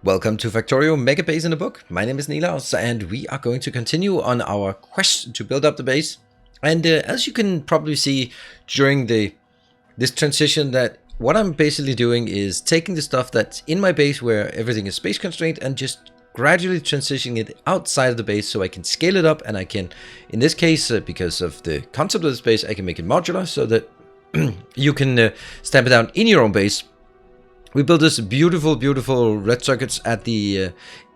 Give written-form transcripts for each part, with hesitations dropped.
Welcome to Factorio Megabase-In-A-Book. My name is Nilaus, and we are going to continue on our quest to build up the base. And as you can probably see during this transition, that what I'm basically doing is taking the stuff that's in my base where everything is space constrained and just gradually transitioning it outside of the base so I can scale it up, and I can, in this case, because of the concept of the space, I can make it modular so that you can stamp it down in your own base. We built this beautiful red circuits at the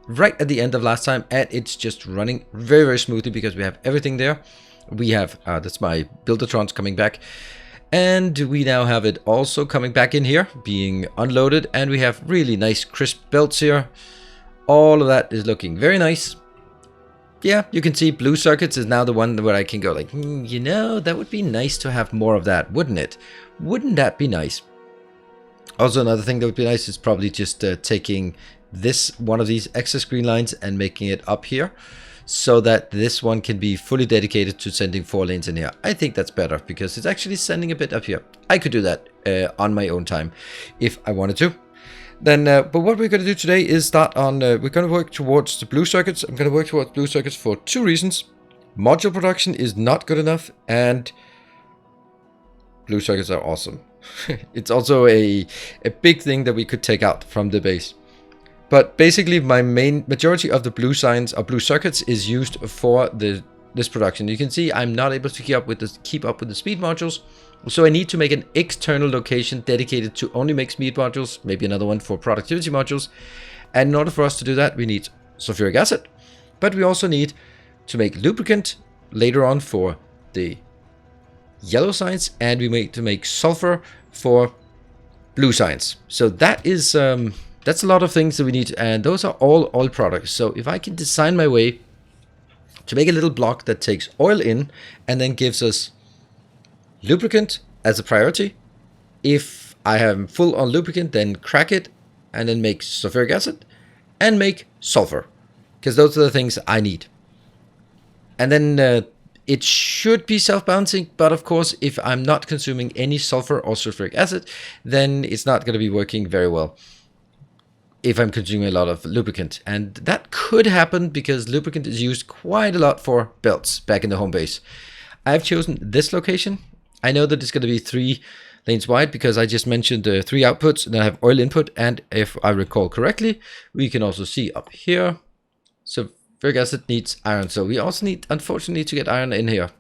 right at the end of last time, and it's just running very smoothly because we have everything there. We have that's my spidertrons coming back, and we now have it also coming back in here being unloaded, and we have really nice crisp belts here. All of that is looking very nice. Yeah, you can see blue circuits is now the one where I can go like, you know, that would be nice to have more of that, wouldn't it? Wouldn't that be nice? Also, another thing that would be nice is probably just taking this one of these excess green lines and making it up here so that this one can be fully dedicated to sending 4 lanes in here. I think that's better because it's actually sending a bit up here. I could do that on my own time if I wanted to. Then, but what we're going to do today is start on, we're going to work towards the blue circuits. I'm going to work towards blue circuits for 2 reasons. Module production is not good enough, and blue circuits are awesome. It's also a big thing that we could take out from the base. But basically my majority of the blue signs or blue circuits is used for this production. You can see I'm not able to keep up with the speed modules. So I need to make an external location dedicated to only make speed modules, maybe another one for productivity modules. And in order for us to do that, we need sulfuric acid, but we also need to make lubricant later on for the yellow signs, and we need to make sulfur for blue signs. So that is that's a lot of things that we need, and those are all oil products. So if I can design my way to make a little block that takes oil in and then gives us lubricant as a priority, if I have full on lubricant, then crack it and then make sulfuric acid and make sulfur, because those are the things I need. And then it should be self-balancing, but of course, if I'm not consuming any sulfur or sulfuric acid, then it's not going to be working very well if I'm consuming a lot of lubricant. And that could happen because lubricant is used quite a lot for belts back in the home base. I've chosen this location. I know that it's going to be 3 lanes wide because I just mentioned the 3 outputs, and I have oil input, and if I recall correctly, we can also see up here. So sulfuric acid needs iron, so we also need, unfortunately, to get iron in here.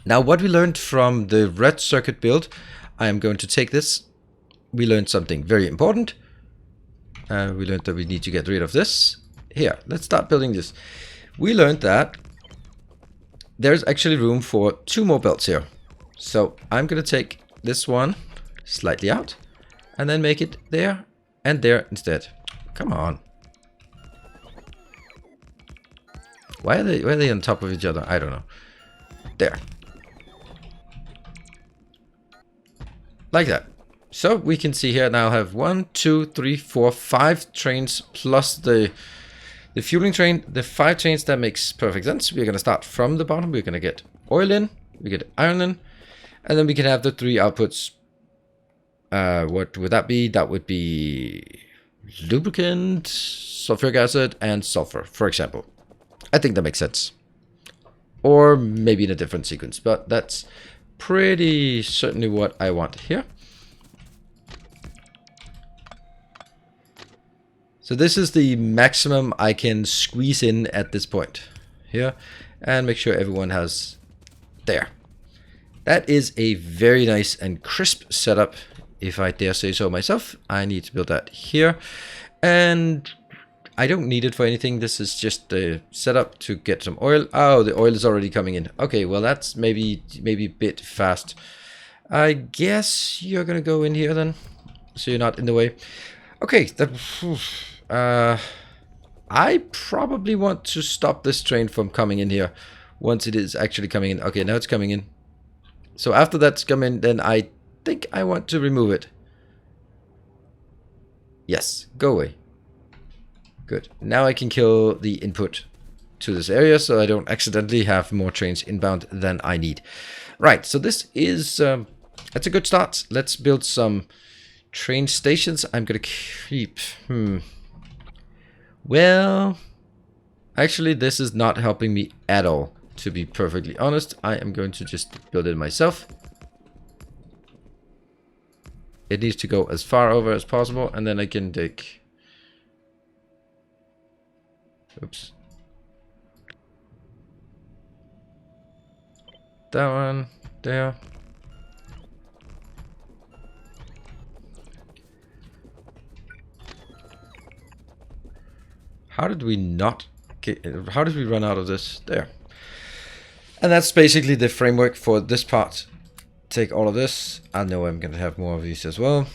Now, what we learned from the red circuit build, I am going to take this. We learned something very important. We learned that we need to get rid of this. Here, let's start building this. We learned that there's actually room for 2 more belts here. So I'm going to take this one slightly out and then make it there and there instead. Come on. Why are they on top of each other? I don't know. There. Like that. So we can see here now I have 1, 2, 3, 4, 5 trains plus the fueling train. The 5 trains, that makes perfect sense. We're going to start from the bottom. We're going to get oil in. We get iron in. And then we can have the 3 outputs. What would that be? That would be lubricant, sulfuric acid, and sulfur, for example. I think that makes sense. Or maybe in a different sequence, but that's pretty certainly what I want here. So this is the maximum I can squeeze in at this point here, and make sure everyone has there. That is a very nice and crisp setup, if I dare say so myself. I need to build that here, and I don't need it for anything. This is just the setup to get some oil. Oh, the oil is already coming in. Okay, well that's maybe a bit fast. I guess you're gonna go in here then, so you're not in the way. Okay, I probably want to stop this train from coming in here once it is actually coming in. Okay, now it's coming in. So after that's come in, then I think I want to remove it. Yes, go away. Good. Now I can kill the input to this area so I don't accidentally have more trains inbound than I need. Right, so this is, that's a good start. Let's build some train stations. I'm going to keep, Well, actually, this is not helping me at all. To be perfectly honest, I am going to just build it myself. It needs to go as far over as possible, and then I can dig. Oops. That one there. How did we not get, how did we run out of this? There. And that's basically the framework for this part. Take all of this. I know I'm gonna have more of these as well.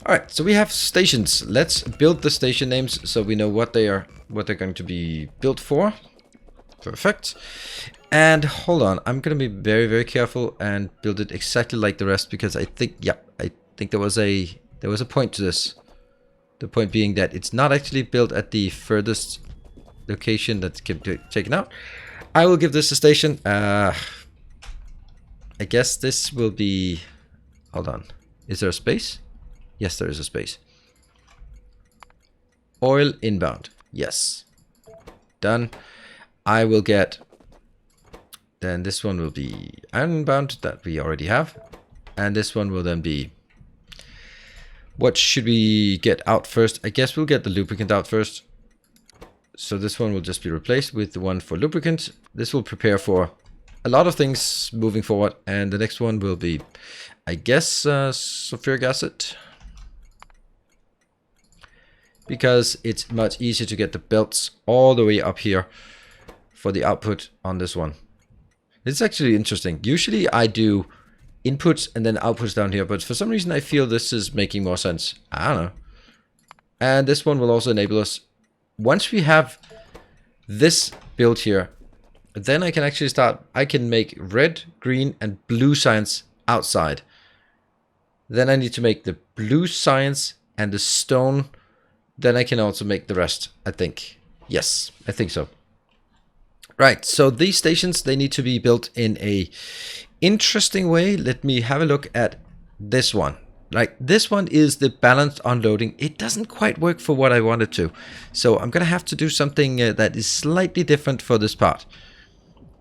Alright, so we have stations. Let's build the station names so we know what they're going to be built for. Perfect. And hold on, I'm gonna be very, very careful and build it exactly like the rest, because I think, yeah, I think there was a point to this. The point being that it's not actually built at the furthest location that can be taken out. I will give this a station. I guess this will be, hold on, is there a space? Yes, there is a space. Oil inbound, yes. Done. I will get, then this one will be inbound that we already have. And this one will then be, what should we get out first? I guess we'll get the lubricant out first. So this one will just be replaced with the one for lubricant. This will prepare for a lot of things moving forward. And the next one will be, I guess, sulfuric acid. Because it's much easier to get the belts all the way up here for the output on this one. It's actually interesting. Usually I do inputs and then outputs down here, but for some reason I feel this is making more sense. I don't know. And this one will also enable us, once we have this built here, then I can actually start, I can make red, green and blue science outside. Then I need to make the blue science and the stone. Then I can also make the rest, I think. Yes, I think so. Right, so these stations, they need to be built in a interesting way. Let me have a look at this one. Like, this one is the balanced unloading. It doesn't quite work for what I wanted to. So I'm going to have to do something that is slightly different for this part.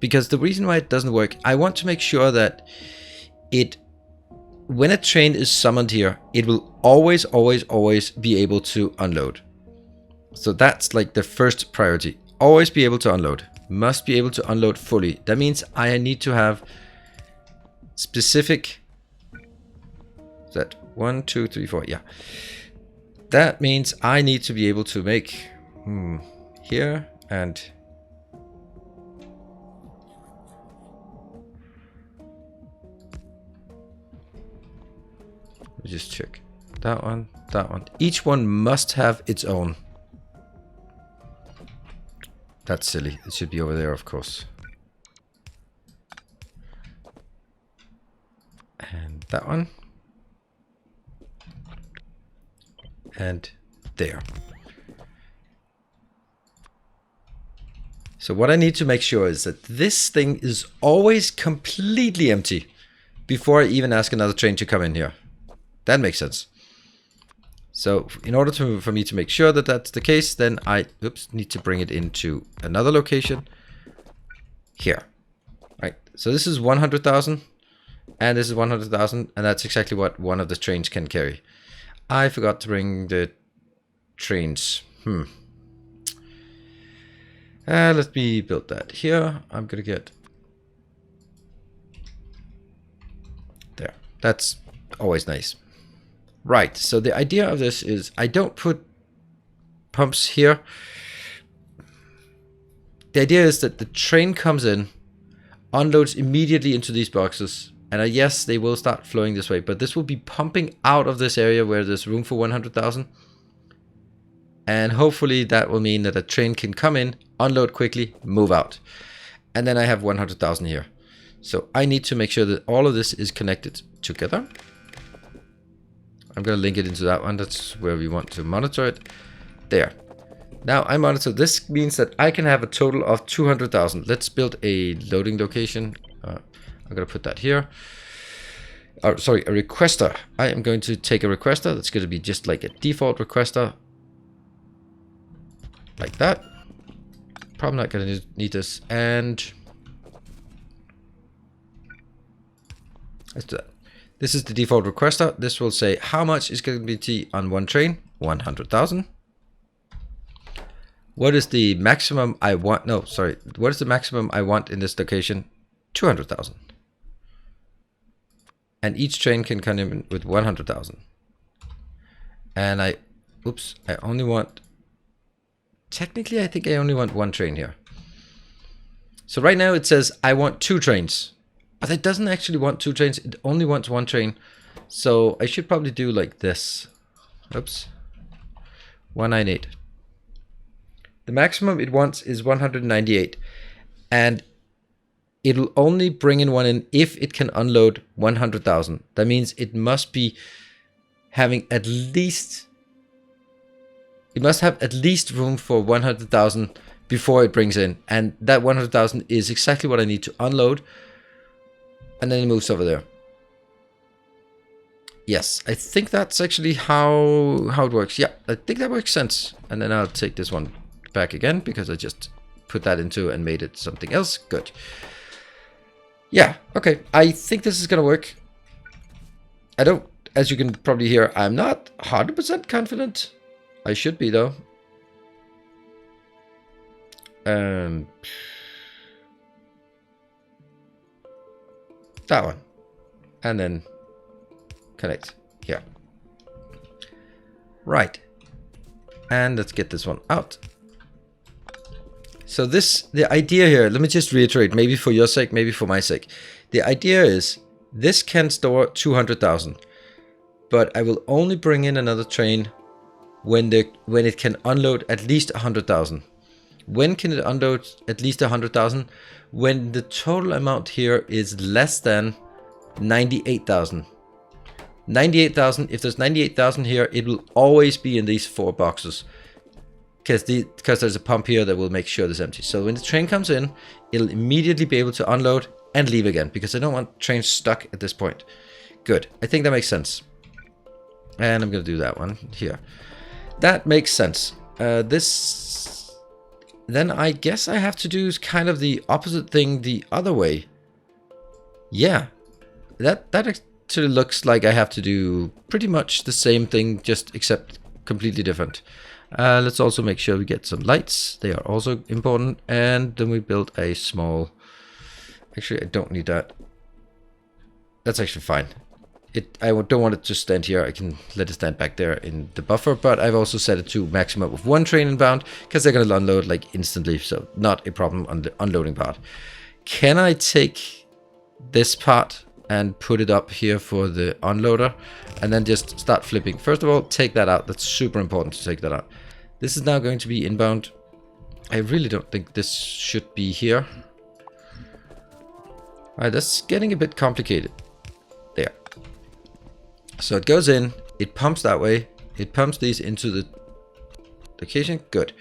Because the reason why it doesn't work, I want to make sure that it, when a train is summoned here, it will always, always, always be able to unload. So that's like the first priority. Always be able to unload. Must be able to unload fully. That means I need to have specific, that 1, 2, 3, 4, yeah. That means I need to be able to make here and let me just check that one, that one. Each one must have its own. That's silly. It should be over there, of course. And that one. And there. So what I need to make sure is that this thing is always completely empty before I even ask another train to come in here. That makes sense. So in order for me to make sure that that's the case, then I need to bring it into another location here. Right. So this is 100,000 and this is 100,000, and that's exactly what one of the trains can carry. I forgot to bring the trains. Let me build that here. I'm gonna get there. That's always nice. Right, so the idea of this is I don't put pumps here. The idea is that the train comes in, unloads immediately into these boxes, and yes, they will start flowing this way, but this will be pumping out of this area where there's room for 100,000. And hopefully that will mean that a train can come in, unload quickly, move out. And then I have 100,000 here. So I need to make sure that all of this is connected together. I'm going to link it into that one. That's where we want to monitor it. There. Now I monitor. This means that I can have a total of 200,000. Let's build a loading location. I'm going to put that here. Sorry, a requester. I am going to take a requester. That's going to be just like a default requester. like that. Probably not going to need this. And let's do that. This is the default requester. This will say how much is going to be on one train? 100,000. What is the maximum I want? No, sorry. What is the maximum I want in this location? 200,000. And each train can come in with 100,000. And I only want, technically I think I only want one train here. So right now it says I want 2 trains. But it doesn't actually want 2 trains, it only wants 1 train. So I should probably do like this. Oops. 198. The maximum it wants is 198. And it'll only bring in one in if it can unload 100,000. That means it must be having at least, it must have at least room for 100,000 before it brings in. And that 100,000 is exactly what I need to unload. And then it moves over there. Yes, I think that's actually how it works. Yeah, I think that makes sense. And then I'll take this one back again because I just put that into and made it something else. Good. Yeah, okay. I think this is going to work. I don't, as you can probably hear, I'm not 100% confident. I should be though. That one. And then connect here. Right. And let's get this one out. So the idea here, let me just reiterate, maybe for your sake, maybe for my sake. The idea is this can store 200,000, but I will only bring in another train when it can unload at least 100,000. When can it unload at least 100,000? When the total amount here is less than 98,000. 98,000, if there's 98,000 here, it will always be in these 4 boxes. Because there's a pump here that will make sure this empty. So when the train comes in, it'll immediately be able to unload and leave again. Because I don't want trains stuck at this point. Good. I think that makes sense. And I'm going to do that one here. That makes sense. Then I guess I have to do kind of the opposite thing the other way. Yeah. That actually looks like I have to do pretty much the same thing, just except completely different. Let's also make sure we get some lights. They are also important. And then we build a small... Actually, I don't need that. That's actually fine. I don't want it to stand here. I can let it stand back there in the buffer. But I've also set it to maximum of 1 train inbound, because they're going to unload like instantly. So not a problem on the unloading part. Can I take this part and put it up here for the unloader? And then just start flipping. First of all, take that out. That's super important to take that out. This is now going to be inbound. I really don't think this should be here. Alright, that's getting a bit complicated. There. So it goes in, it pumps that way, it pumps these into the location. Good.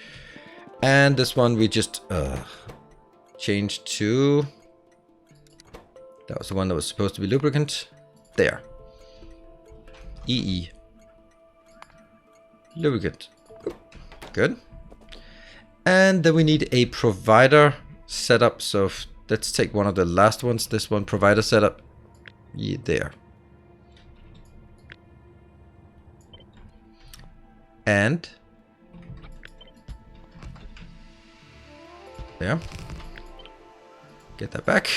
And this one we just changed to... That was the one that was supposed to be lubricant. There. EE. Lubricant. Good. And then we need a provider setup. So let's take one of the last ones. This one, provider setup. Yeah, there. And there. Get that back.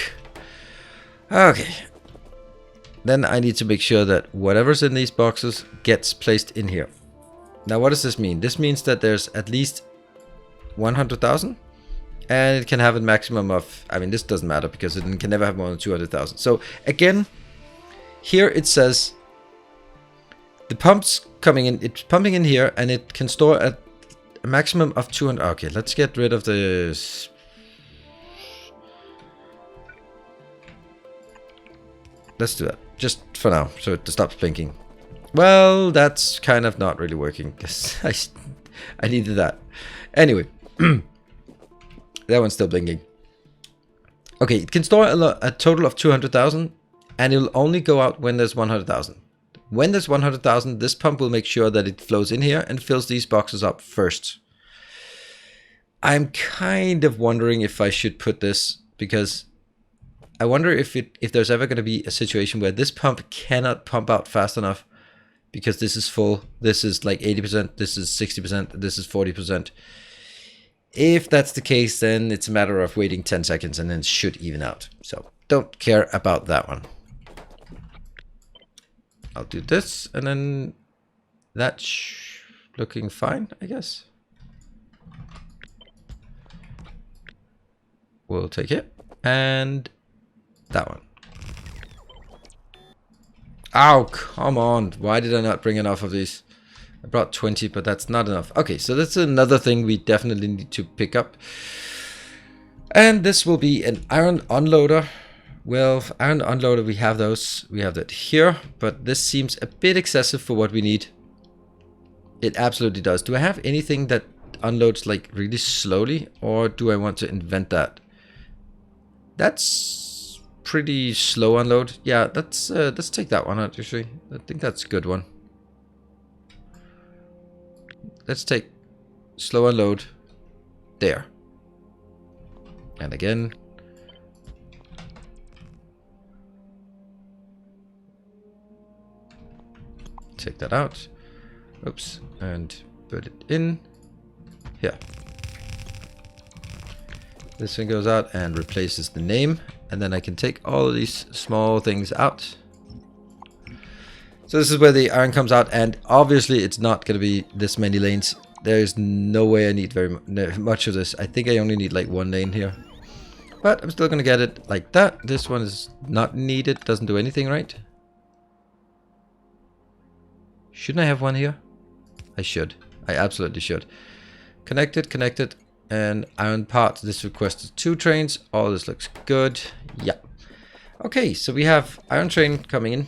Okay. Then I need to make sure that whatever's in these boxes gets placed in here. Now, what does this mean? This means that there's at least 100,000. And it can have a maximum of... I mean, this doesn't matter because it can never have more than 200,000. So, again, here it says... The pump's coming in, it's pumping in here, and it can store at a maximum of 200. Okay, let's get rid of this. Let's do that, just for now, so it stops blinking. Well, that's kind of not really working, because I needed that. Anyway, that one's still blinking. Okay, it can store a total of 200,000, and it will only go out when there's 100,000. When there's 100,000, this pump will make sure that it flows in here and fills these boxes up first. I'm kind of wondering if I should put this, because I wonder if there's ever going to be a situation where this pump cannot pump out fast enough because this is full, this is like 80%, this is 60%, this is 40%. If that's the case, then it's a matter of waiting 10 seconds and then it should even out. So don't care about that one. I'll do this, and then that's looking fine, I guess. We'll take it, and that one. Ow, come on. Why did I not bring enough of these? I brought 20, but that's not enough. Okay, so that's another thing we definitely need to pick up. And this will be an iron unloader. Well, iron unloader, we have those. We have that here, but this seems a bit excessive for what we need. It absolutely does. Do I have anything that unloads like really slowly, or do I want to invent that? That's pretty slow unload. Yeah, let's take that one out, actually. I think that's a good one. Let's take slow unload there. And again. Take that out. Oops. And put it in here. This one goes out and replaces the name. And then I can take all of these small things out. So this is where the iron comes out. And obviously it's not going to be this many lanes. There's no way I need very much of this. I think I only need like one lane here. But I'm still going to get it like that. This one is not needed. Doesn't do anything, right? Shouldn't I have one here? I should. I absolutely should. Connected, connected. And iron parts. This requested 2 trains. All this looks good. Yeah. Okay, so we have iron train coming in.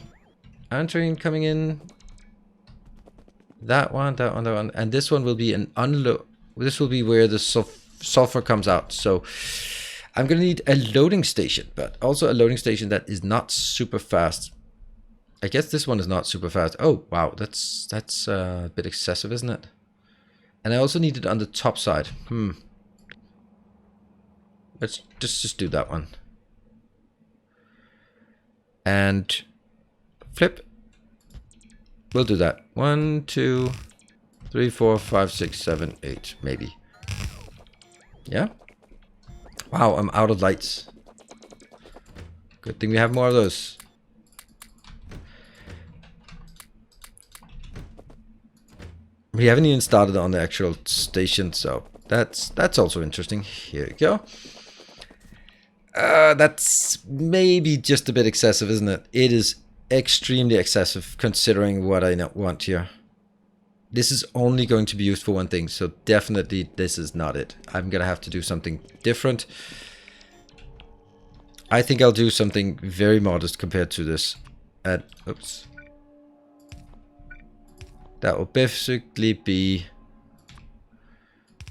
Iron train coming in. That one, that one, that one. And this one will be an unload. This will be where the sulfur comes out. So I'm going to need a loading station, but also a loading station that is not super fast. I guess this one is not super fast. Oh, wow. That's a bit excessive, isn't it? And I also need it on the top side. Let's just do that one. And flip. We'll do that. 1, 2, 3, 4, 5, 6, 7, 8, maybe. Yeah? Wow, I'm out of lights. Good thing we have more of those. We haven't even started on the actual station, so that's also interesting. Here we go. That's maybe just a bit excessive, isn't it? It is extremely excessive considering what I want here. This is only going to be used for one thing, so definitely this is not it. I'm gonna have to do something different. I think I'll do something very modest compared to this. And oops. That will basically be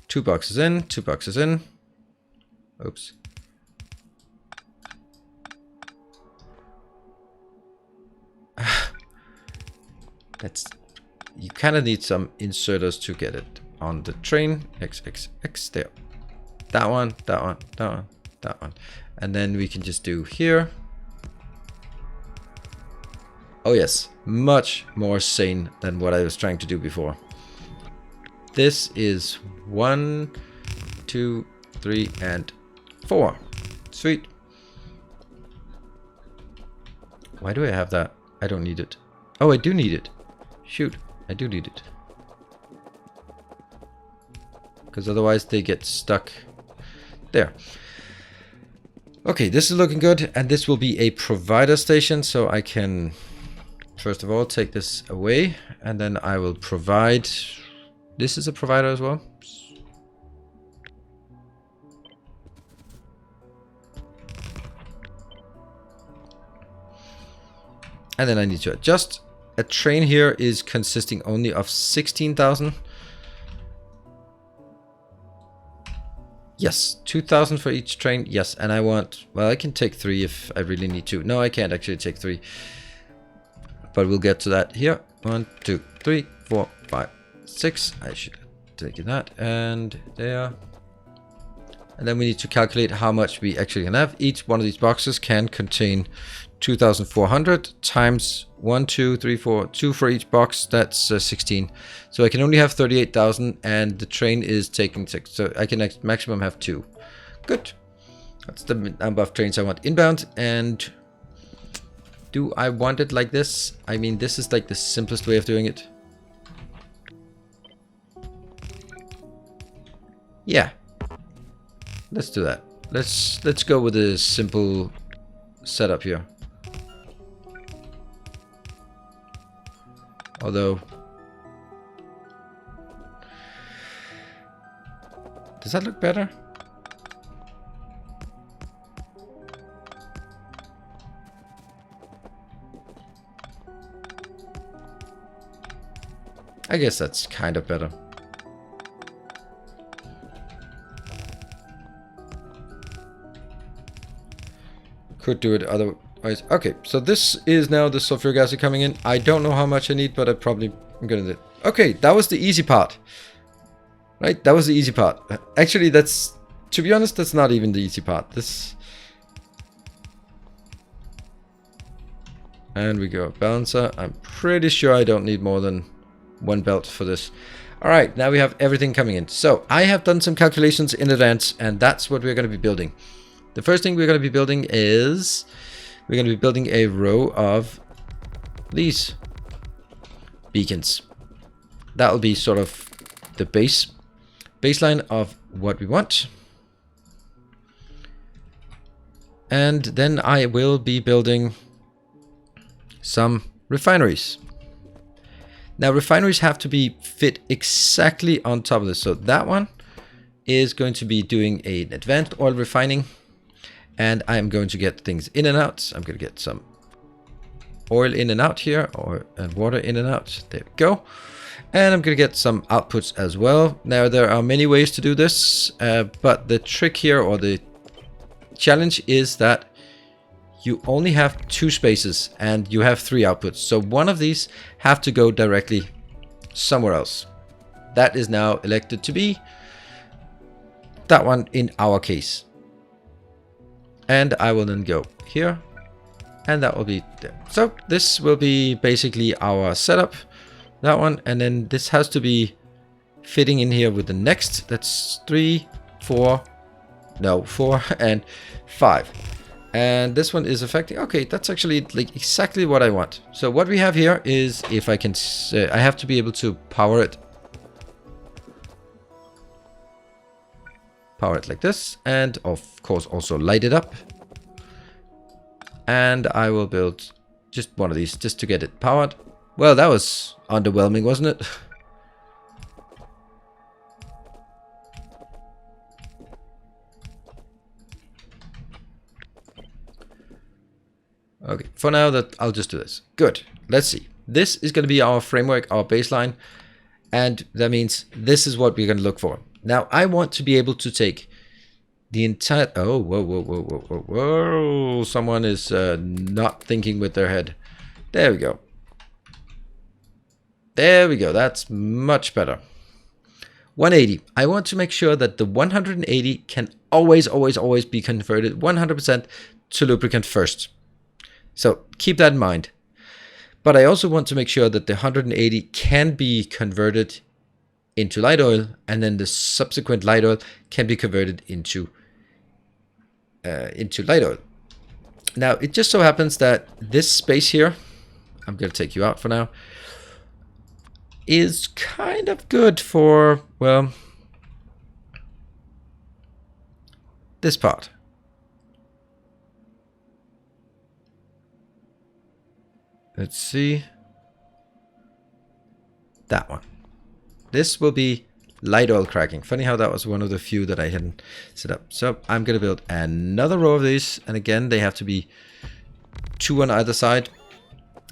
2 boxes in, 2 boxes in. Oops. You kind of need some inserters to get it on the train. X, there. That one, that one, that one, that one. And then we can just do here. Oh yes, much more sane than what I was trying to do before. This is 1, 2, 3, and 4. Sweet. Why do I have that? I don't need it. Oh, I do need it. Shoot, I do need it. Because otherwise they get stuck there. Okay, this is looking good. And this will be a provider station. So I can, first of all, take this away. And then I will provide... This is a provider as well. And then I need to adjust. A train here is consisting only of 16,000. Yes, 2,000 for each train. Yes, and I want... Well, I can take 3 if I really need to. No, I can't actually take 3. But we'll get to that here. 1, 2, 3, 4, 5, 6. I should have taken that. And there. And then we need to calculate how much we actually can have. Each one of these boxes can contain 2,400 times 1, 2, 3, 4, 2 for each box. That's 16. So I can only have 38,000, and the train is taking 6. So I can maximum have 2. Good. That's the number of trains I want inbound. And do I want it like this? I mean, this is like the simplest way of doing it. Yeah. Let's do that. Let's go with a simple setup here. Although, does that look better? I guess that's kind of better. Could do it otherwise. Okay, so this is now the sulfuric acid coming in. I don't know how much I need, but I'm gonna do it. Okay, that was the easy part. Right, that was the easy part. Actually, to be honest, that's not even the easy part. And we go balancer. I'm pretty sure I don't need more than 1 belt for this. All right, now we have everything coming in. So I have done some calculations in advance, and that's what we're going to be building. The first thing we're going to be building is we're going to be building a row of these beacons. That will be sort of the baseline of what we want. And then I will be building some refineries. Now refineries have to be fit exactly on top of this. So that one is going to be doing an advanced oil refining. And I'm going to get things in and out. I'm going to get some oil in and out here, and water in and out. There we go. And I'm going to get some outputs as well. Now there are many ways to do this, but the trick here, or the challenge, is that you only have 2 spaces and you have 3 outputs. So one of these have to go directly somewhere else. That is now elected to be that one in our case. And I will then go here, and that will be there. So this will be basically our setup, that one. And then this has to be fitting in here with the next. That's 3, 4, no, 4 and 5. And this one is affecting. Okay, that's actually like exactly what I want. So what we have here is, if I can, I have to be able to power it. Power it like this, and of course also light it up. And I will build just one of these just to get it powered. Well, that was underwhelming, wasn't it? Okay, for now that I'll just do this. Good. Let's see. This is going to be our framework, our baseline, and that means this is what we're going to look for. Now, I want to be able to take the entire... Oh, whoa, whoa, whoa, whoa, whoa, whoa. Someone is not thinking with their head. There we go. There we go. That's much better. 180. I want to make sure that the 180 can always, always, always be converted 100% to lubricant first. So keep that in mind. But I also want to make sure that the 180 can be converted into light oil, and then the subsequent light oil can be converted into light oil. Now, it just so happens that this space here, I'm going to take you out for now, is kind of good for, well, this part. Let's see. That one. This will be light oil cracking. Funny how that was one of the few that I hadn't set up. So I'm going to build another row of these. And again, they have to be 2 on either side.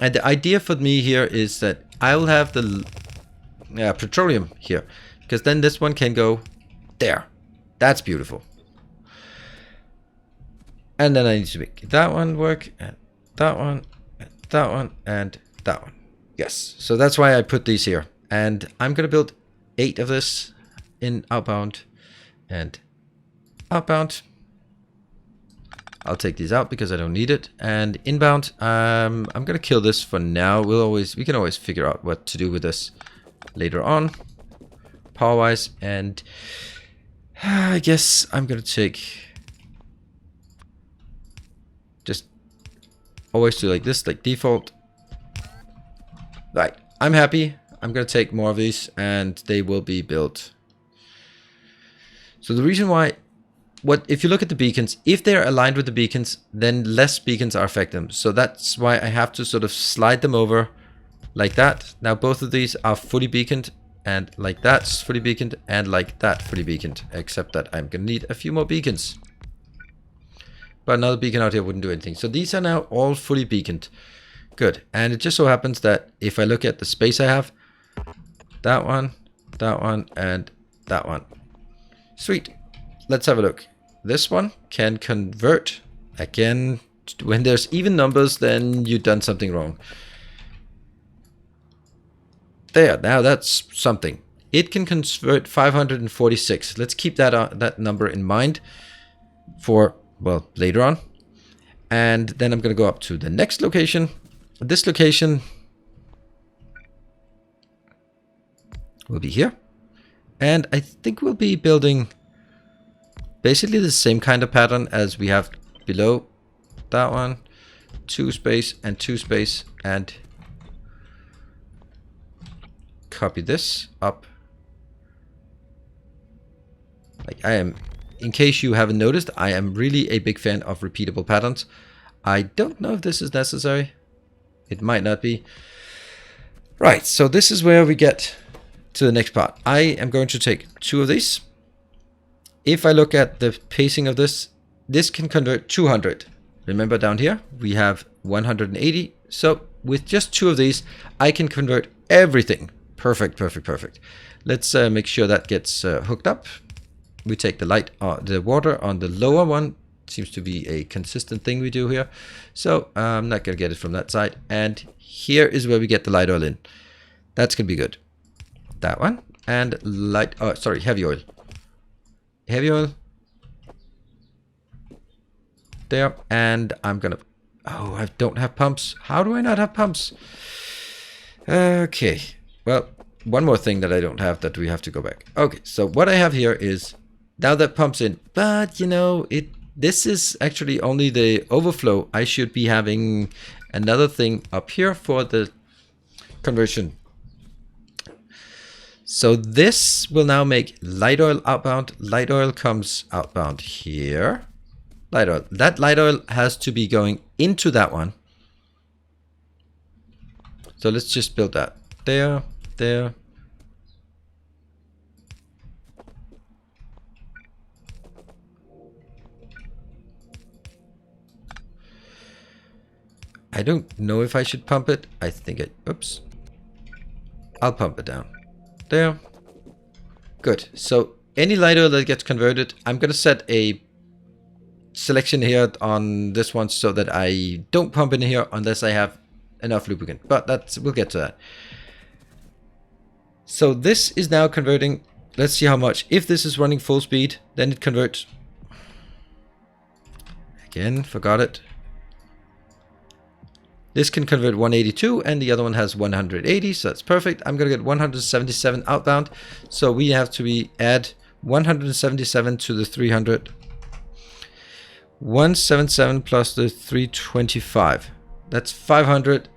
And the idea for me here is that I will have the petroleum here, because then this one can go there. That's beautiful. And then I need to make that one work, and that one, and that one, and that one. Yes, so that's why I put these here. And I'm going to build 8 of this in outbound, and Outbound, I'll take these out because I don't need it. And inbound, I'm gonna kill this for now. We can always figure out what to do with this later on, power-wise. And I guess I'm gonna take, just always do like this, like default. Right, I'm happy. I'm gonna take more of these, and they will be built. So the reason why, if you look at the beacons, if they're aligned with the beacons, then less beacons are affecting them. So that's why I have to sort of slide them over like that. Now both of these are fully beaconed, and like that's fully beaconed, and like that fully beaconed, except that I'm gonna need a few more beacons. But another beacon out here wouldn't do anything. So these are now all fully beaconed. Good. And it just so happens that if I look at the space I have, that one, and that one. Sweet. Let's have a look. This one can convert. Again, when there's even numbers, then you've done something wrong. There, now that's something. It can convert 546. Let's keep that number in mind for, well, later on. And then I'm going to go up to the next location. This location will be here. And I think we'll be building basically the same kind of pattern as we have below. That one, 2 space and 2 space, and copy this up. Like I am, in case you haven't noticed, I am really a big fan of repeatable patterns. I don't know if this is necessary. It might not be. Right, so this is where we get to the next part. I am going to take 2 of these. If I look at the pacing of this, this can convert 200. Remember down here, we have 180. So with just 2 of these, I can convert everything. Perfect, perfect, perfect. Let's make sure that gets hooked up. We take the water on the lower one. Seems to be a consistent thing we do here. So I'm not going to get it from that side. And here is where we get the light oil in. That's going to be good. That one. And heavy oil. Heavy oil. There. And I'm going to... Oh, I don't have pumps. How do I not have pumps? Okay. Well, one more thing that I don't have that we have to go back. Okay, so what I have here is... Now that pump's in. But, you know, this is actually only the overflow. I should be having another thing up here for the conversion. So this will now make light oil outbound. Light oil comes outbound here. Light oil. That light oil has to be going into that one. So let's just build that. There, there. I don't know if I should pump it. I think oops. I'll pump it down. There. Good. So any light oil that gets converted, I'm going to set a selection here on this one so that I don't pump in here unless I have enough lubricant. But we'll get to that. So this is now converting. Let's see how much. If this is running full speed, then it converts. Again, forgot it. This can convert 182 and the other one has 180, so that's perfect. I'm going to get 177 outbound. So we have to add 177 to the 300. 177 plus the 325. That's 500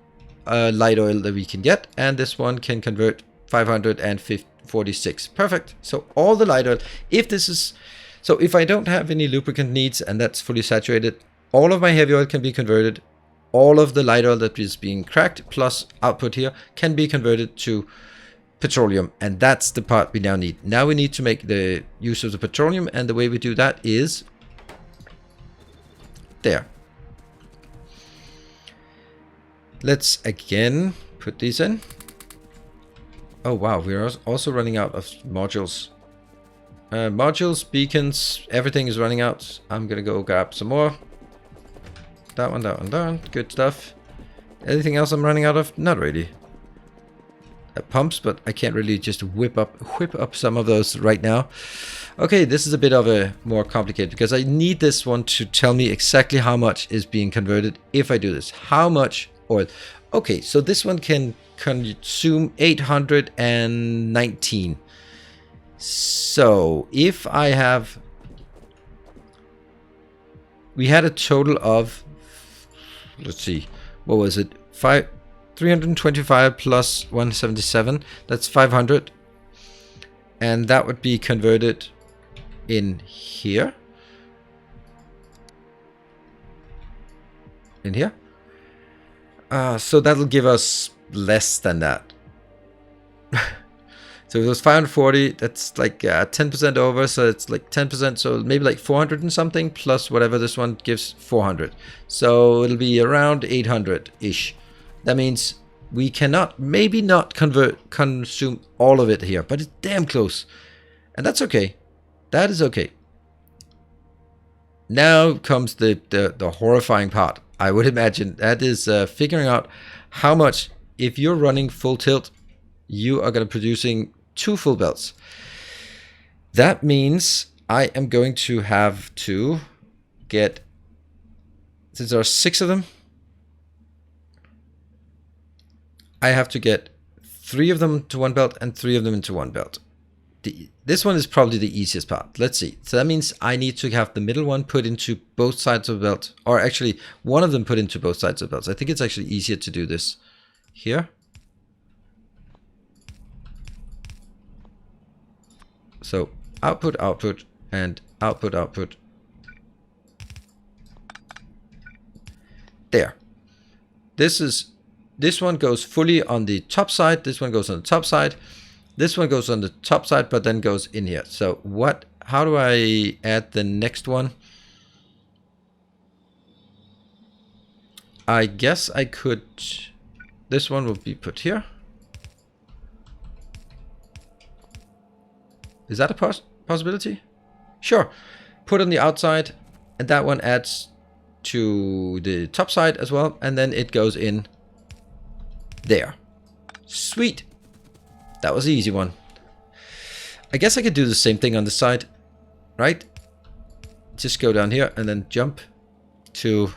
light oil that we can get. And this one can convert 546. Perfect. So all the light oil, if I don't have any lubricant needs and that's fully saturated, all of my heavy oil can be converted. All of the light oil that is being cracked plus output here can be converted to petroleum. And that's the part we now need. Now we need to make the use of the petroleum. And the way we do that is there. Let's again put these in. Oh, wow. We're also running out of modules. Modules, beacons, everything is running out. I'm going to go grab some more. That one, that one, that one. Good stuff. Anything else I'm running out of? Not really. Pumps, but I can't really just whip up some of those right now. Okay, this is a bit of a more complicated because I need this one to tell me exactly how much is being converted if I do this. How much oil? Okay, so this one can consume 819. So if I have, we had a total of, let's see, what was it? 325 plus 177. That's 500. And that would be converted in here. In here. So that'll give us less than that. So it was 540, that's like 10% over, so it's like 10%, so maybe like 400 and something, plus whatever this one gives, 400. So it'll be around 800-ish. That means we cannot, maybe not consume all of it here, but it's damn close. And that's okay. That is okay. Now comes the horrifying part. I would imagine that is figuring out how much, if you're running full tilt, you are going to be producing 2 full belts. That means I am going to have to get, since there are 6 of them, I have to get 3 of them to 1 belt and 3 of them into 1 belt. This one is probably the easiest part. Let's see. So that means I need to have the middle one put into both sides of the belt, or actually one of them put into both sides of the belts. I think it's actually easier to do this here. So output, output, and output, output. There. This one goes fully on the top side. This one goes on the top side. This one goes on the top side, but then goes in here. So how do I add the next one? I guess I could, this one will be put here. Is that a possibility? Sure. Put on the outside, and that one adds to the top side as well, and then it goes in there. Sweet. That was the easy one. I guess I could do the same thing on the side, right? Just go down here and then jump to...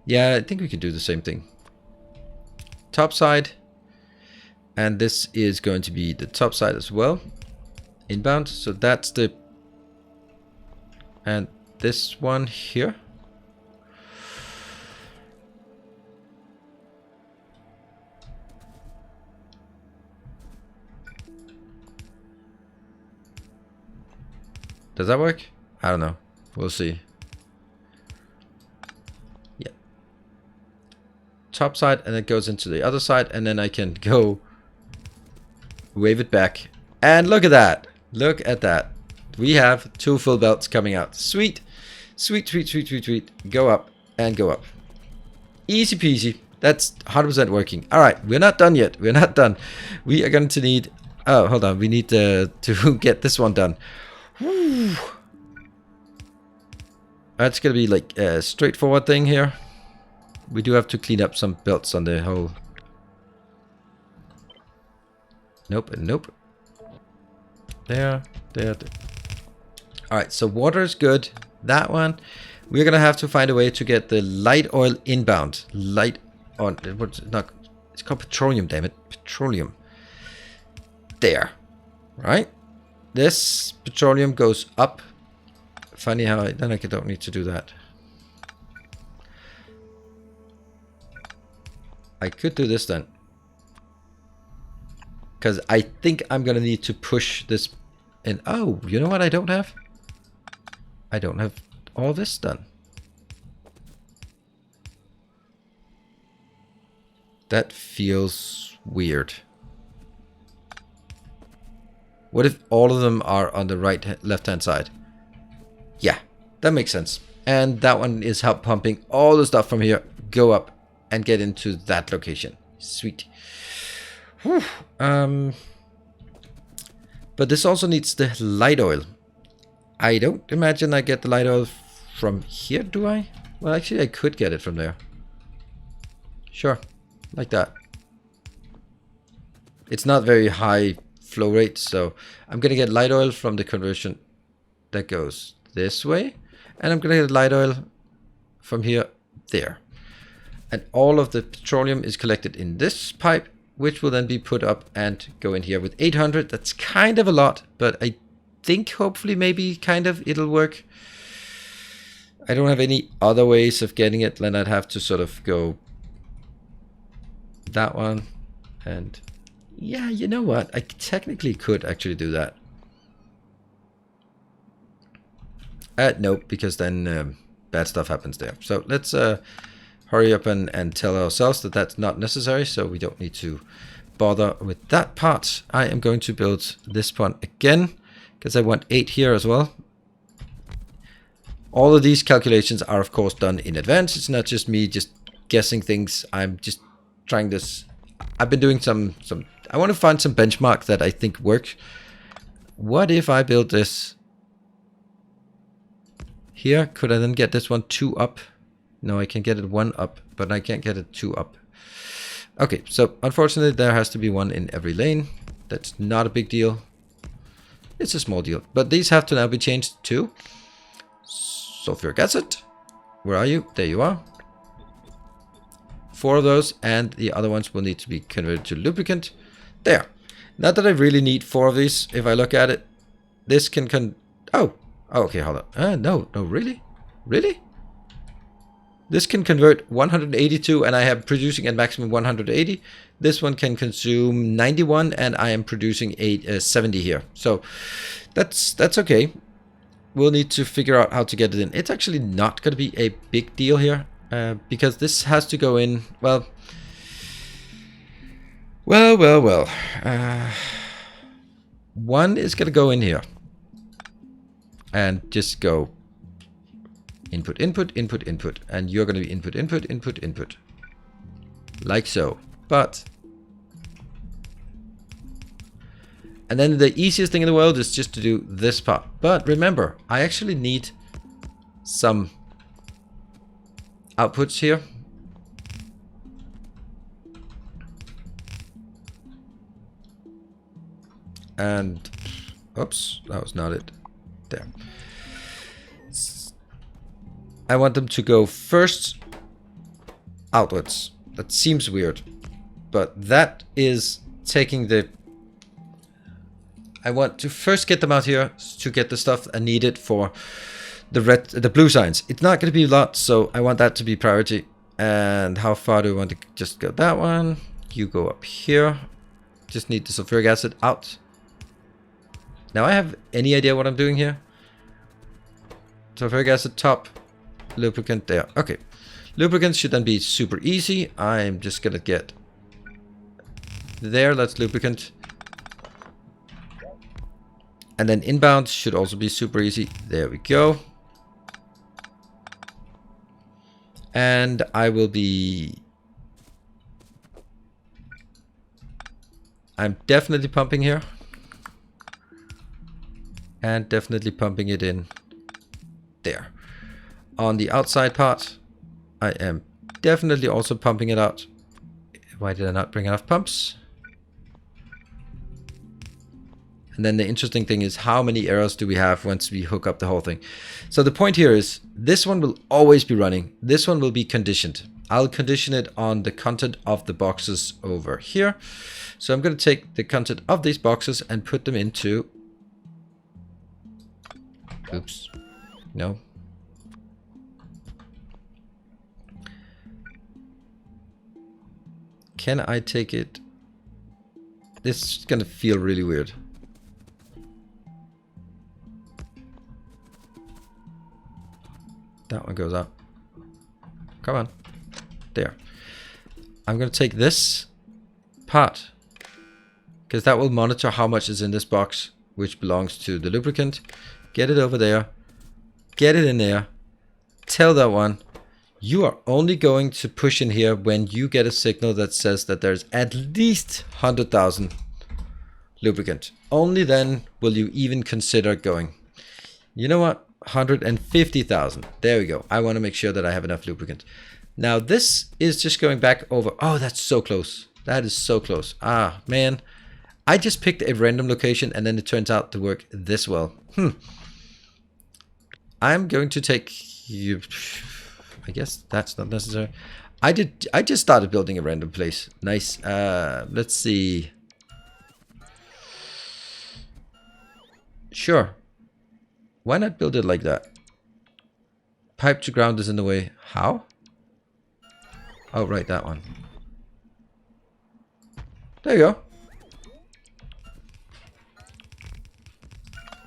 Yeah, I think we could do the same thing. Top side. And this is going to be the top side as well. Inbound. So that's the... And this one here. Does that work? I don't know. We'll see. Yeah. Top side, and it goes into the other side, and then I can go wave it back. And look at that. Look at that. We have 2 full belts coming out. Sweet. Sweet, sweet, sweet, sweet, sweet. Go up and go up. Easy peasy. That's 100% working. All right, we're not done yet. We're not done. We are going to need... Oh, hold on. We need to get this one done. Whew. That's gonna be like a straightforward thing here. We do have to clean up some belts on the whole. Nope and nope. There. Alright, so water is good. That one. We're gonna have to find a way to get the light oil inbound. Light on what's not, it's called petroleum, damn it. Petroleum. There. Right? This petroleum goes up. Funny how then I don't need to do that. I could do this then. Because I think I'm going to need to push this in. Oh, you know what I don't have? I don't have all this done. That feels weird. What if all of them are on the left-hand side? Yeah, that makes sense. And that one is help pumping all the stuff from here, go up and get into that location. Sweet. Whew. But this also needs the light oil. I don't imagine I get the light oil from here, do I? Well, actually, I could get it from there. Sure, like that. It's not very high flow rate. So I'm going to get light oil from the conversion that goes this way. And I'm going to get light oil from here, there. And all of the petroleum is collected in this pipe, which will then be put up and go in here with 800. That's kind of a lot, but I think hopefully maybe kind of it'll work. I don't have any other ways of getting it, then I'd have to sort of go that one. And yeah, you know what? I technically could actually do that. Nope, because then bad stuff happens there. So let's hurry up and tell ourselves that that's not necessary, so we don't need to bother with that part. I am going to build this one again, because I want 8 here as well. All of these calculations are of course done in advance. It's not just me just guessing things. I'm just trying this. I've been doing some I want to find some benchmark that I think works. What if I build this here? Could I then get this one 2 up? No, I can get it 1 up, but I can't get it 2 up. Okay, so unfortunately there has to be 1 in every lane. That's not a big deal. It's a small deal. But these have to now be changed to sulfuric acid. Where are you? There you are. 4 of those, and the other ones will need to be converted to lubricant. There. Not that I really need 4 of these. If I look at it, this can oh, okay, hold on. No, really? Really? This can convert 182 and I am producing at maximum 180. This one can consume 91 and I am producing 70 here. So that's okay. We'll need to figure out how to get it in. It's actually not going to be a big deal here because this has to go in, well. One is going to go in here and just go input, input, input, input, and you're going to be input, input, input, input, like so. And then the easiest thing in the world is just to do this part. But remember, I actually need some outputs here. And oops, that was not it. There. I want them to go first outwards. That seems weird, but that is taking the. I want to first get them out here to get the stuff I needed for the blue signs. It's not going to be a lot, so I want that to be priority. And how far do I want to just go? That one. You go up here. Just need the sulfuric acid out. Now I have any idea what I'm doing here? Sulfuric acid top. Lubricant there. Okay. Lubricant should then be super easy. I'm just gonna get there. That's lubricant. And then inbound should also be super easy. There we go. And I will be. I'm definitely pumping here. And definitely pumping it in there. On the outside part, I am definitely also pumping it out. Why did I not bring enough pumps? And then the interesting thing is how many errors do we have once we hook up the whole thing. So the point here is this one will always be running. This one will be conditioned. I'll condition it on the content of the boxes over here. So I'm going to take the content of these boxes and put them into. Oops. No. Can I take it? This is gonna feel really weird. That one goes up. Come on. There. I'm gonna take this part because that will monitor how much is in this box, which belongs to the lubricant. Get it over there. Get it in there. Tell that one. You are only going to push in here when you get a signal that says that there's at least 100,000 lubricant. Only then will you even consider going. You know what? 150,000. There we go. I want to make sure that I have enough lubricant. Now this is just going back over. Oh, that's so close. That is so close. Ah, man. I just picked a random location and then it turns out to work this well. I'm going to take you. I guess that's not necessary. I just started building a random place. Nice. Let's see. Sure. Why not build it like that? Pipe to ground is in the way. How? Oh, right, that one. There you go.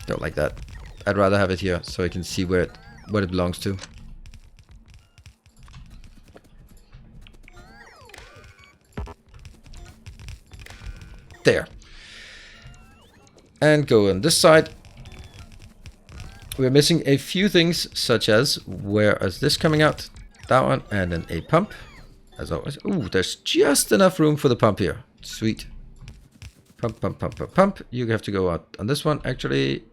Don't like that. I'd rather have it here so I can see what it belongs to. There. And go on this side. We're missing a few things, such as where is this coming out? That one, and then a pump, as always. Ooh, there's just enough room for the pump here. Sweet. Pump, pump, pump, pump, pump. You have to go out on this one, actually.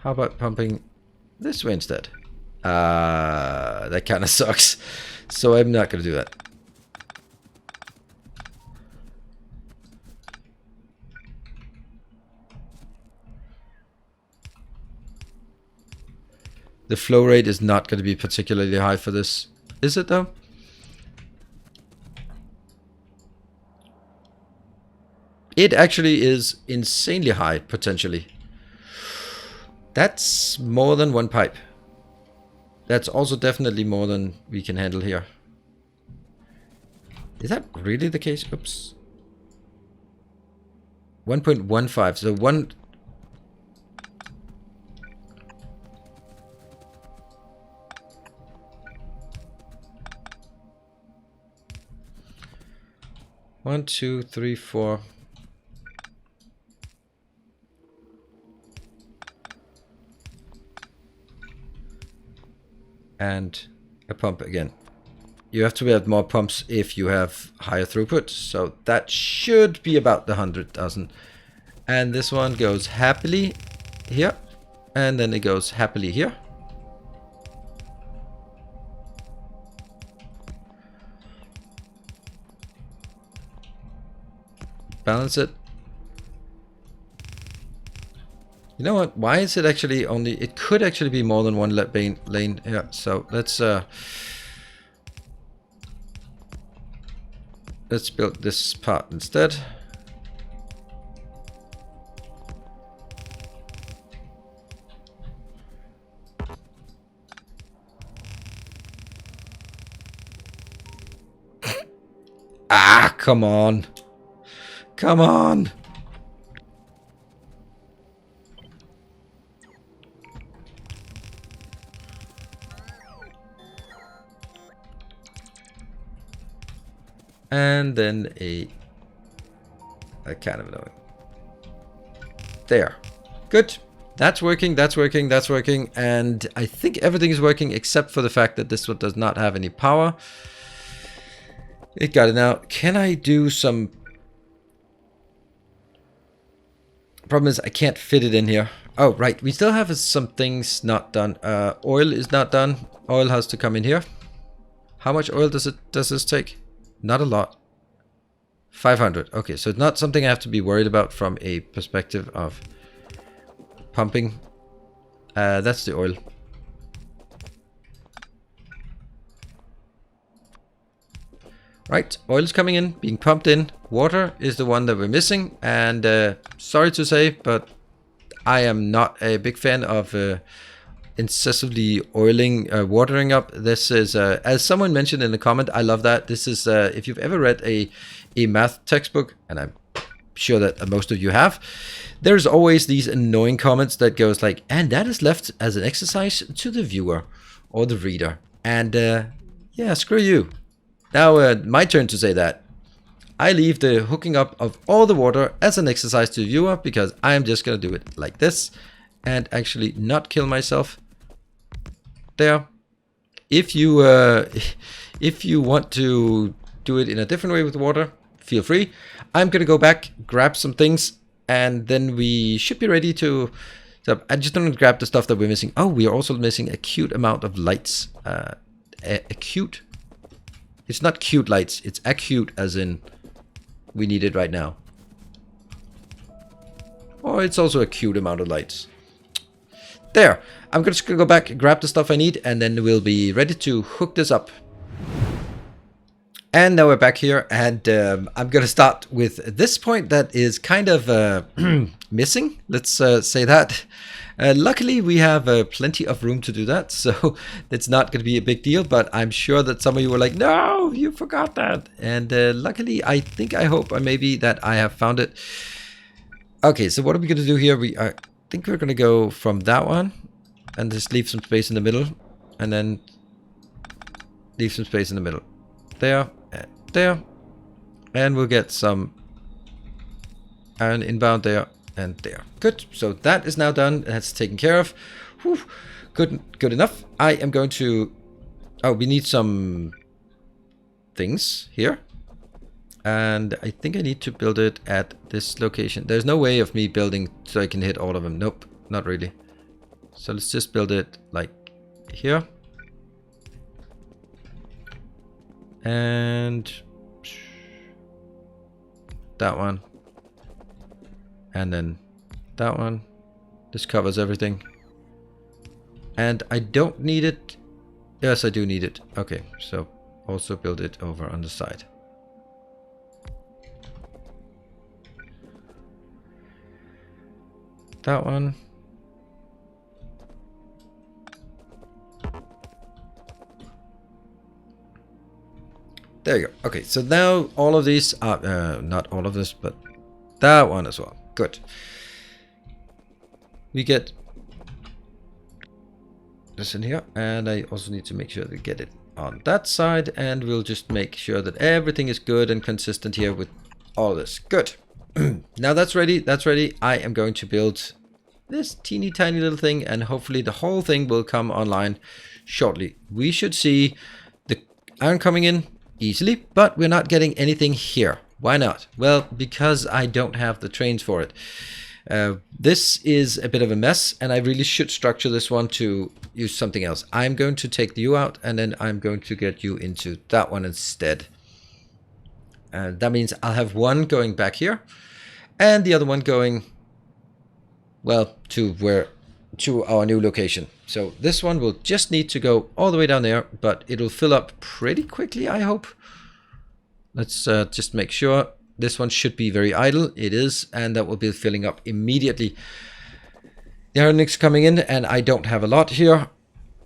How about pumping this way instead? That kind of sucks. So I'm not going to do that. The flow rate is not going to be particularly high for this. Is it though? It actually is insanely high, potentially. That's more than one pipe. That's also definitely more than we can handle here. Is that really the case? Oops. 1.15. So one... One, two, three, four. And a pump again. You have to add more pumps if you have higher throughput. So that should be about the 100,000. And this one goes happily here. And then it goes happily here. Balance it. You know what? Why is it actually only... It could actually be more than one lane here. So let's build this part instead. Ah, come on. Come on. And then a kind of annoying. There. Good. That's working, that's working, that's working. And I think everything is working except for the fact that this one does not have any power. It got it now. Can I do some... Problem is I can't fit it in here. Oh, right. We still have some things not done. Oil is not done. Oil has to come in here. How much oil does this take? Not a lot. 500. Okay, so it's not something I have to be worried about from a perspective of pumping. That's the oil. Right, oil is coming in, being pumped in. Water is the one that we're missing. And sorry to say, but I am not a big fan of incessantly oiling, watering up. This is, as someone mentioned in the comment, I love that. This is, if you've ever read a math textbook, and I'm sure that most of you have, there's always these annoying comments that goes like, and that is left as an exercise to the viewer or the reader. And yeah, screw you. Now, my turn to say that. I leave the hooking up of all the water as an exercise to the viewer because I'm just going to do it like this and actually not kill myself. There. If you want to do it in a different way with water, feel free. I'm going to go back, grab some things, and then we should be ready to... So I just don't grab the stuff that we're missing. Oh, we are also missing a cute amount of lights. A cute... It's not cute lights. It's acute as in we need it right now. Or it's also a cute amount of lights. There. I'm just going to go back, grab the stuff I need, and then we'll be ready to hook this up. And now we're back here, and I'm going to start with this point that is kind of missing. Let's say that. Luckily, we have plenty of room to do that, so it's not going to be a big deal, but I'm sure that some of you were like, no, you forgot that. And luckily, I hope maybe that I have found it. Okay, so what are we going to do here? I think we're going to go from that one and just leave some space in the middle, and then leave some space in the middle. There, and there, and we'll get some iron inbound there and there. Good. So that is now done. That's taken care of. Whew. Good enough. I am going to... Oh, we need some things here. And I think I need to build it at this location. There's no way of me building so I can hit all of them. Nope, not really. So let's just build it like here. And that one. And then that one. This covers everything. And I don't need it. Yes, I do need it. Okay, so also build it over on the side. That one. There you go. Okay, so now all of these are, not all of this, but that one as well. Good. We get this in here, and I also need to make sure to get it on that side, and we'll just make sure that everything is good and consistent here with all this. Good. Now that's ready. That's ready. I am going to build this teeny tiny little thing, and hopefully the whole thing will come online shortly. We should see the iron coming in easily, but we're not getting anything here. Why not? Well, because I don't have the trains for it. This is a bit of a mess, and I really should structure this one to use something else. I'm going to take you out, and then I'm going to get you into that one instead. That means I'll have one going back here, and the other one going, well, to our new location. So this one will just need to go all the way down there, but it'll fill up pretty quickly, I hope. Let's just make sure. This one should be very idle. It is, and that will be filling up immediately. The iron is coming in, and I don't have a lot here.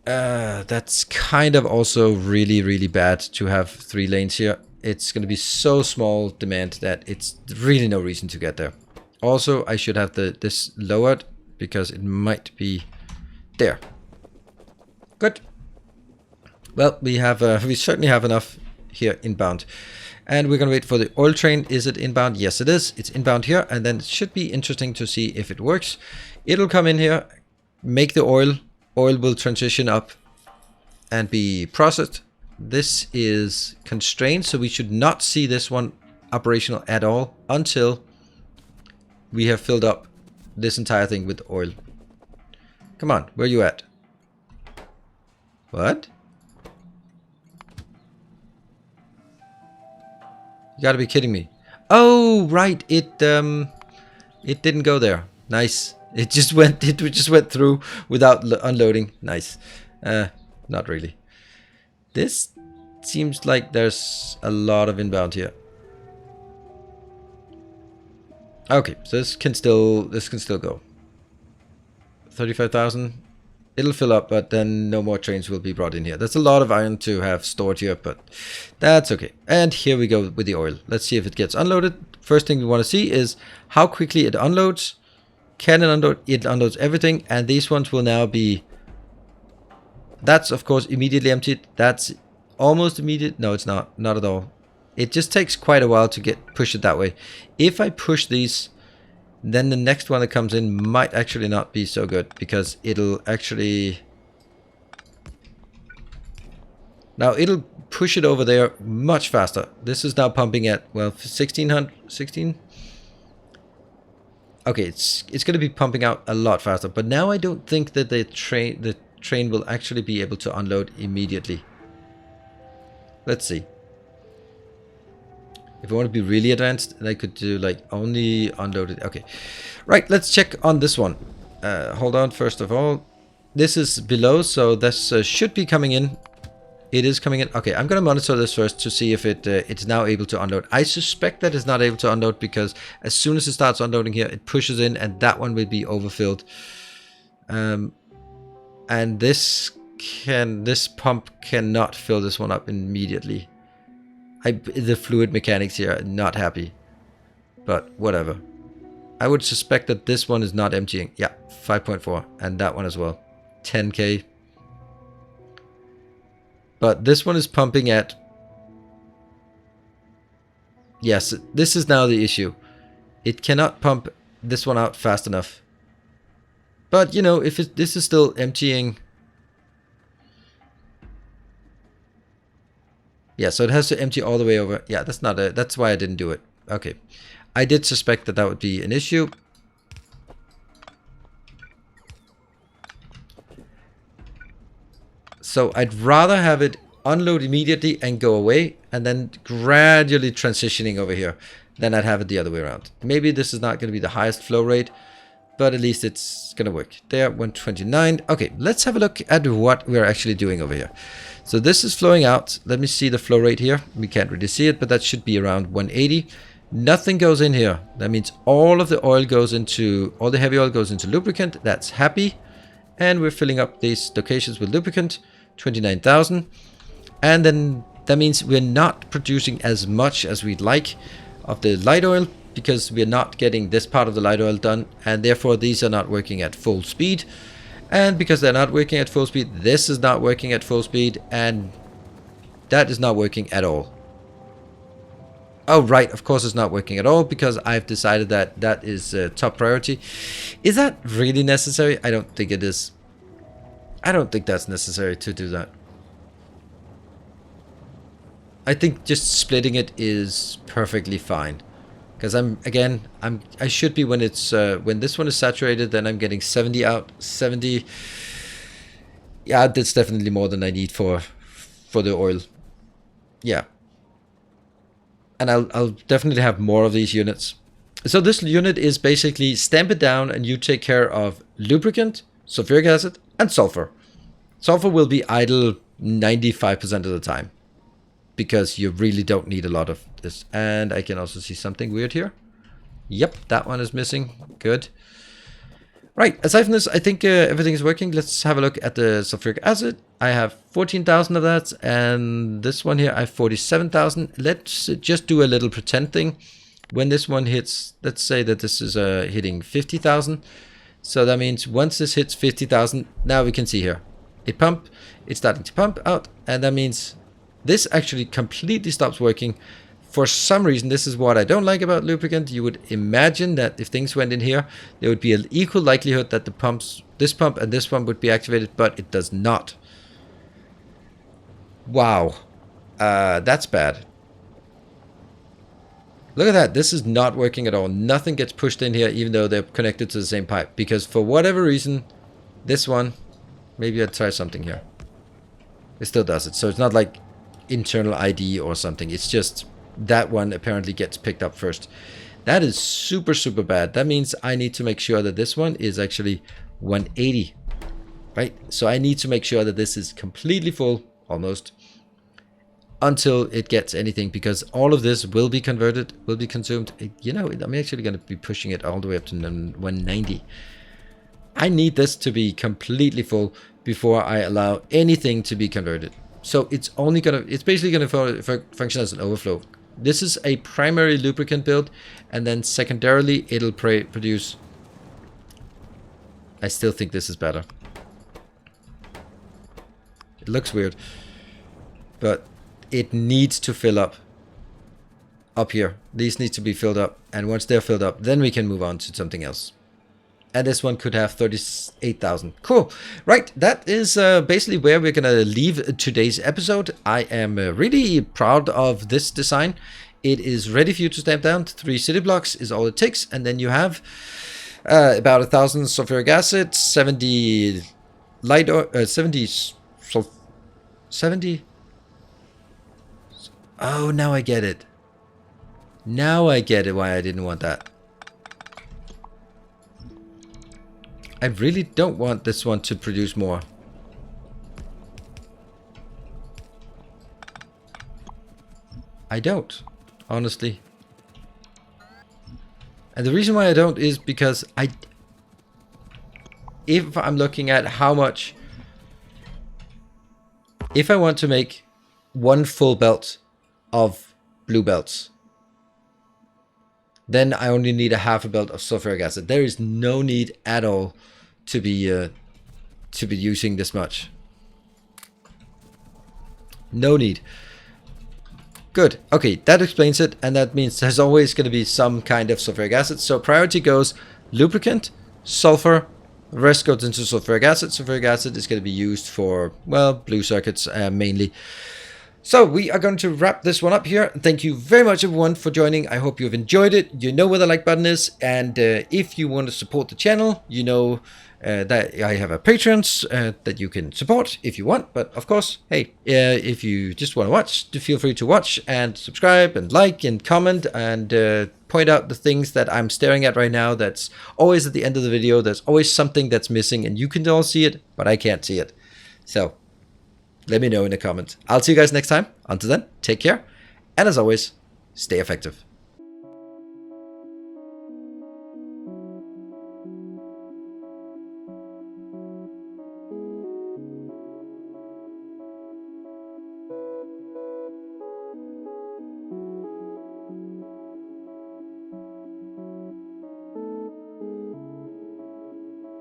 That's kind of also really, really bad to have 3 lanes here. It's going to be so small demand that it's really no reason to get there. Also, I should have this lowered because it might be there. Good. Well, we certainly have enough here inbound. And we're going to wait for the oil train. Is it inbound? Yes, it is. It's inbound here. And then it should be interesting to see if it works. It'll come in here, make the oil. Oil will transition up and be processed. This is constrained, so we should not see this one operational at all until we have filled up this entire thing with oil. Come on, where are you at? What? You gotta be kidding me. Oh, right. It didn't go there. Nice. It just went through without unloading. Nice. Not really. This seems like there's a lot of inbound here. Okay, so this can still go. 35,000. It'll fill up, but then no more trains will be brought in here. That's a lot of iron to have stored here, but that's okay. And here we go with the oil. Let's see if it gets unloaded. First thing we want to see is how quickly it unloads. Can it unload? It unloads everything, and these ones will now be... That's, of course, immediately emptied. That's almost immediate. No, it's not. Not at all. It just takes quite a while to push it that way. If I push these, then the next one that comes in might actually not be so good, because it'll actually... Now it'll push it over there much faster. This is now pumping at, well, 1600, 16? Okay, it's going to be pumping out a lot faster, but now I don't think that the train will actually be able to unload immediately. Let's see. If I want to be really advanced, I could do like only unloaded. Okay, right, let's check on this one. Hold on, first of all. This is below, so this should be coming in. It is coming in. Okay, I'm gonna monitor this first to see if it's now able to unload. I suspect that it's not able to unload because as soon as it starts unloading here, it pushes in and that one will be overfilled. And this pump cannot fill this one up immediately. The fluid mechanics here are not happy, but whatever. I would suspect that this one is not emptying. Yeah, 5.4, and that one as well, 10k. But this one is pumping at... Yes, this is now the issue. It cannot pump this one out fast enough. But, you know, if this is still emptying... Yeah, so it has to empty all the way over. Yeah, that's why I didn't do it. Okay. I did suspect that would be an issue. So I'd rather have it unload immediately and go away and then gradually transitioning over here than I'd have it the other way around. Maybe this is not going to be the highest flow rate, but at least it's going to work. There, 129. Okay, let's have a look at what we're actually doing over here. So this is flowing out. Let me see the flow rate here. We can't really see it, but that should be around 180. Nothing goes in here. That means all of the oil goes into, all the heavy oil goes into lubricant. That's happy. And we're filling up these locations with lubricant, 29,000. And then that means we're not producing as much as we'd like of the light oil because we're not getting this part of the light oil done. And therefore these are not working at full speed. And because they're not working at full speed, this is not working at full speed. And that is not working at all. Oh, right. Of course, it's not working at all because I've decided that that is top priority. Is that really necessary? I don't think it is. I don't think that's necessary to do that. I think just splitting it is perfectly fine. Because I should be when it's when this one is saturated, then I'm getting 70 out, 70. Yeah, that's definitely more than I need for the oil. Yeah. And I'll definitely have more of these units. So this unit is basically stamp it down and you take care of lubricant, sulfuric acid, and sulfur. Sulfur will be idle 95% of the time because you really don't need a lot of this. And I can also see something weird here. Yep, that one is missing. Good. Right, aside from this, I think everything is working. Let's have a look at the sulfuric acid. I have 14,000 of that, and this one here I have 47,000. Let's just do a little pretend thing. When this one hits, let's say that this is hitting 50,000. So that means once this hits 50,000, now we can see here. It's starting to pump out, and that means this actually completely stops working. For some reason, this is what I don't like about lubricant. You would imagine that if things went in here, there would be an equal likelihood that this pump and this one would be activated, but it does not. Wow. That's bad. Look at that. This is not working at all. Nothing gets pushed in here, even though they're connected to the same pipe. Because for whatever reason, this one, maybe I'd try something here. It still does it. So it's not like internal ID or something. It's just... that one apparently gets picked up first. That is super, super bad. That means I need to make sure that this one is actually 180, right? So I need to make sure that this is completely full, almost, until it gets anything, because all of this will be converted, will be consumed. You know, I'm actually going to be pushing it all the way up to 190. I need this to be completely full before I allow anything to be converted. So it's basically going to function as an overflow. This is a primary lubricant build, and then secondarily it'll produce... I still think this is better. It looks weird, but it needs to fill up here. These need to be filled up, and once they're filled up, then we can move on to something else. And this one could have 38,000. Cool. Right. That is basically where we're going to leave today's episode. I am really proud of this design. It is ready for you to stamp down. 3 city blocks is all it takes. And then you have about 1,000 sulfuric acid, 70 light oil, 70. Oh, now I get it. Now I get it why I didn't want that. I really don't want this one to produce more. I don't, honestly. And the reason why I don't is because if I'm looking at how much, if I want to make one full belt of blue belts, then I only need a half a belt of sulfuric acid. There is no need at all to be using this much. No need. Good. Okay, that explains it, and that means there's always going to be some kind of sulfuric acid. So priority goes lubricant, sulfur, the rest goes into sulfuric acid. Sulfuric acid is going to be used for, well, blue circuits mainly. So we are going to wrap this one up here. Thank you very much, everyone, for joining. I hope you've enjoyed it. You know where the like button is, and if you want to support the channel, you know that I have a Patreons that you can support if you want. But of course, hey, if you just want to watch, feel free to watch and subscribe and like and comment and point out the things that I'm staring at right now. That's always at the end of the video. There's always something that's missing, and you can all see it, but I can't see it. So let me know in the comments. I'll see you guys next time. Until then, take care. And as always, stay effective.